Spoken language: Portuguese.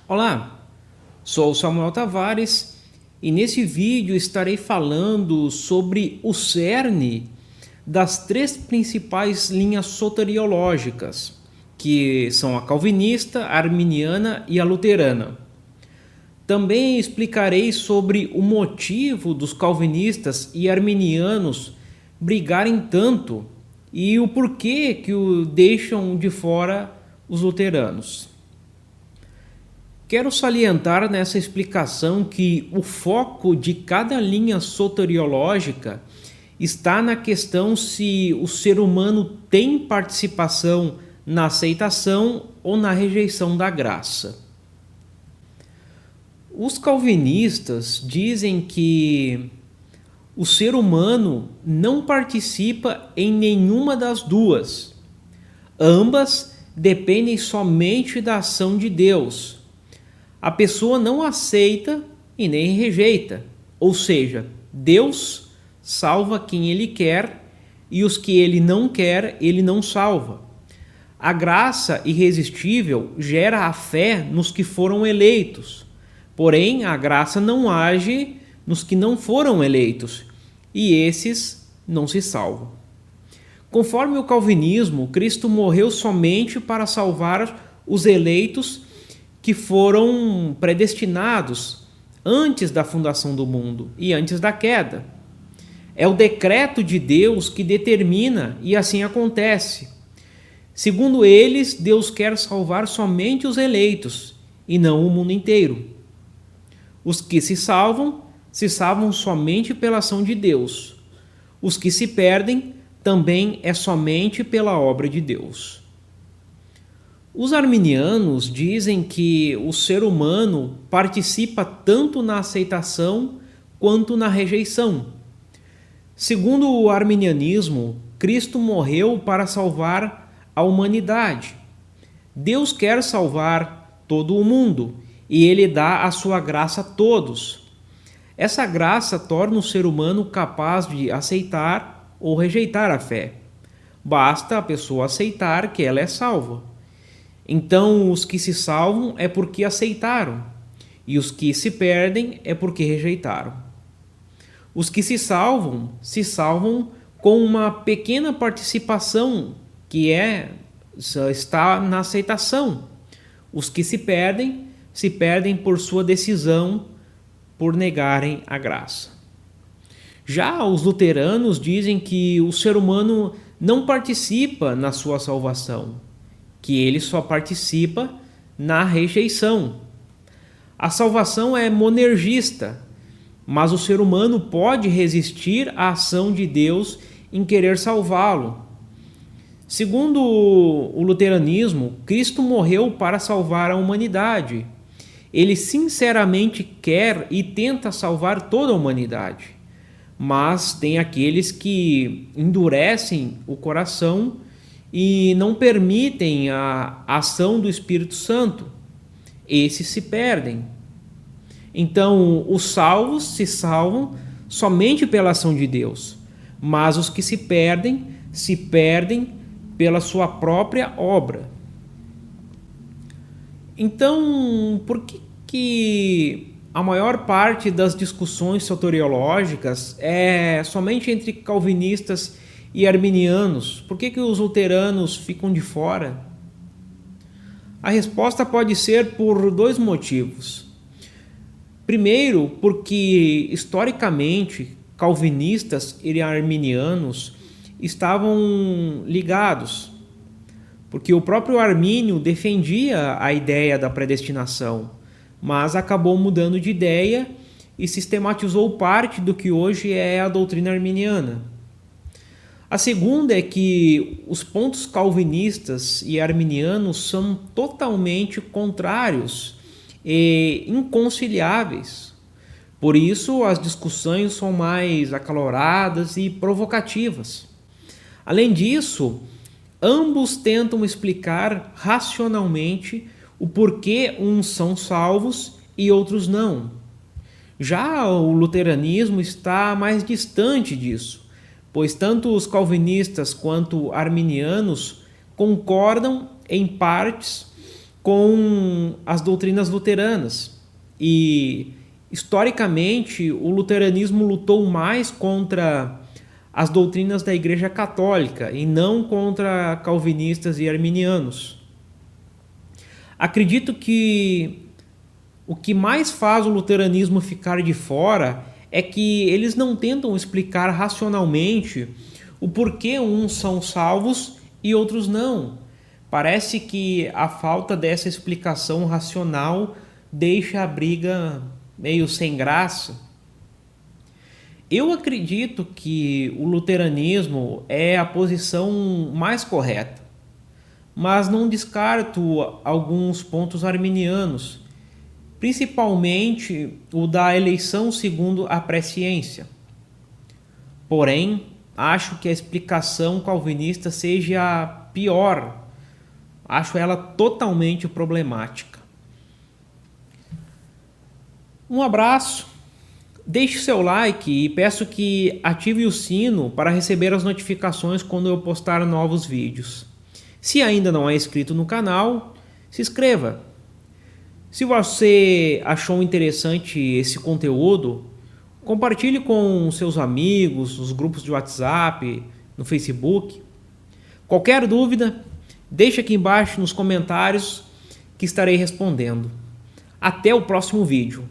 Olá, sou o Samuel Tavares e nesse vídeo estarei falando sobre o cerne das três principais linhas soteriológicas, que são a calvinista, a arminiana e a luterana. Também explicarei sobre o motivo dos calvinistas e arminianos brigarem tanto e o porquê que o deixam de fora os luteranos. Quero salientar nessa explicação que o foco de cada linha soteriológica está na questão se o ser humano tem participação na aceitação ou na rejeição da graça. Os calvinistas dizem que o ser humano não participa em nenhuma das duas. Ambas dependem somente da ação de Deus. A pessoa não aceita e nem rejeita, ou seja, Deus salva quem Ele quer e os que Ele não quer, Ele não salva. A graça irresistível gera a fé nos que foram eleitos, porém a graça não age nos que não foram eleitos, e esses não se salvam. Conforme o calvinismo, Cristo morreu somente para salvar os eleitos que foram predestinados antes da fundação do mundo e antes da queda. É o decreto de Deus que determina e assim acontece. Segundo eles, Deus quer salvar somente os eleitos e não o mundo inteiro. Os que se salvam somente pela ação de Deus. Os que se perdem também é somente pela obra de Deus. Os arminianos dizem que o ser humano participa tanto na aceitação quanto na rejeição. Segundo o arminianismo, Cristo morreu para salvar a humanidade. Deus quer salvar todo o mundo e Ele dá a sua graça a todos. Essa graça torna o ser humano capaz de aceitar ou rejeitar a fé. Basta a pessoa aceitar que ela é salva. Então, os que se salvam é porque aceitaram, e os que se perdem é porque rejeitaram. Os que se salvam com uma pequena participação, que está na aceitação. Os que se perdem por sua decisão, por negarem a graça. Já os luteranos dizem que o ser humano não participa na sua salvação, que ele só participa na rejeição. A salvação é monergista, mas o ser humano pode resistir à ação de Deus em querer salvá-lo. Segundo o luteranismo, Cristo morreu para salvar a humanidade. Ele sinceramente quer e tenta salvar toda a humanidade, mas tem aqueles que endurecem o coração e não permitem a ação do Espírito Santo. Esses se perdem. Então, os salvos se salvam somente pela ação de Deus, mas os que se perdem pela sua própria obra. Então, por que a maior parte das discussões soteriológicas é somente entre calvinistas e arminianos? Por que os luteranos ficam de fora? A resposta pode ser por dois motivos. Primeiro, porque historicamente calvinistas e arminianos estavam ligados, porque o próprio Armínio defendia a ideia da predestinação, mas acabou mudando de ideia e sistematizou parte do que hoje é a doutrina arminiana. A segunda é que os pontos calvinistas e arminianos são totalmente contrários e inconciliáveis. Por isso, as discussões são mais acaloradas e provocativas. Além disso, ambos tentam explicar racionalmente o porquê uns são salvos e outros não. Já o luteranismo está mais distante disso, pois tanto os calvinistas quanto arminianos concordam em partes com as doutrinas luteranas. E, historicamente, o luteranismo lutou mais contra as doutrinas da Igreja Católica e não contra calvinistas e arminianos. Acredito que o que mais faz o luteranismo ficar de fora é que eles não tentam explicar racionalmente o porquê uns são salvos e outros não. Parece que a falta dessa explicação racional deixa a briga meio sem graça. Eu acredito que o luteranismo é a posição mais correta, mas não descarto alguns pontos arminianos, principalmente o da eleição segundo a presciência. Porém, acho que a explicação calvinista seja a pior. Acho ela totalmente problemática. Um abraço, deixe seu like e peço que ative o sino para receber as notificações quando eu postar novos vídeos. Se ainda não é inscrito no canal, se inscreva. Se você achou interessante esse conteúdo, compartilhe com seus amigos, nos grupos de WhatsApp, no Facebook. Qualquer dúvida, deixe aqui embaixo nos comentários que estarei respondendo. Até o próximo vídeo.